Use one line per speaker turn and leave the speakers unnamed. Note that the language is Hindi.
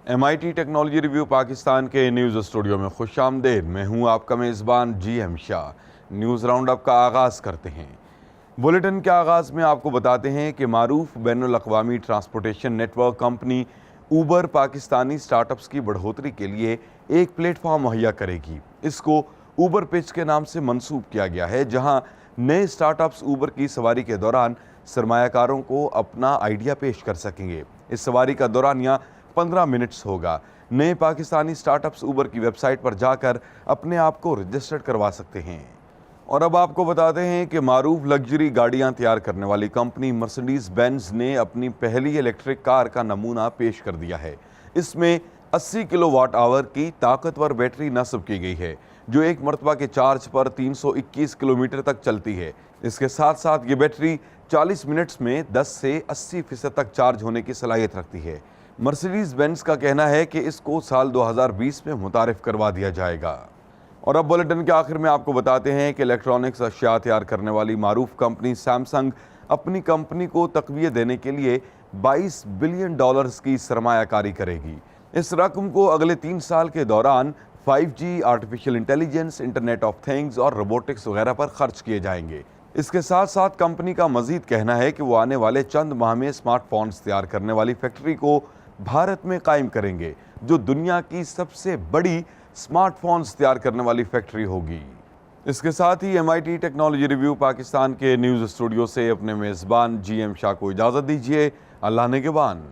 MIT टेक्नोलॉजी रिव्यू पाकिस्तान के न्यूज़ स्टूडियो में खुश आमदेद। मैं हूं आपका मेज़बान GM Shah. News round up का आगाज़ करते हैं। बुलेटिन के आगाज़ में आपको बताते हैं कि मारूफ बैनुल अक़वामी transportation network company Uber Pakistani startups की बढ़ोतरी के लिए एक प्लेटफॉर्म मुहैया करेगी। इसको ऊबर पिच के नाम से मंसूब किया गया है, जहां नए स्टार्टअप्स ऊबर की सवारी के दौरान सरमायाकारों को अपना आइडिया पेश कर सकेंगे। इस सवारी का दौरानिया 15 मिनट्स होगा। नए पाकिस्तानी स्टार्टअप्स ऊबर की वेबसाइट पर जाकर अपने आप को रजिस्टर्ड करवा सकते हैं। और अब आपको बताते हैं कि मारूफ लग्जरी गाड़ियां तैयार करने वाली कंपनी मर्सिडीज बेंज ने अपनी पहली इलेक्ट्रिक कार का नमूना पेश कर दिया है। इसमें 80 किलोवाट आवर की ताकतवर बैटरी नस्ब की गई है, जो एक मरतबा के चार्ज पर 321 किलोमीटर तक चलती है। इसके साथ साथ ये बैटरी 40 मिनट्स में 10 से 80% तक चार्ज होने की सलाहियत रखती है। मर्सिडीज बेंज का कहना है कि इसको साल 2020 में मुतारिफ करवा दिया जाएगा। और अब बुलेटिन के आखिर में आपको बताते हैं कि इलेक्ट्रॉनिक्स अशिया तैयार करने वाली मारूफ कंपनी सैमसंग अपनी कंपनी को तक़वियत देने के लिए $22 बिलियन की सरमायाकारी करेगी। इस रकम को अगले 3 साल के दौरान 5G, artificial intelligence, internet of things और रोबोटिक्स वगैरह पर खर्च किए जाएंगे। इसके साथ साथ कंपनी का मजीद कहना है कि वो आने वाले चंद माह में स्मार्टफोन्स तैयार करने वाली फैक्ट्री को भारत में कायम करेंगे, जो दुनिया की सबसे बड़ी स्मार्टफोन्स तैयार करने वाली फैक्ट्री होगी। इसके साथ ही MIT टेक्नोलॉजी रिव्यू पाकिस्तान के न्यूज़ स्टूडियो से अपने मेज़बान GM शाह को इजाज़त दीजिए। अल्लाह ने के बान।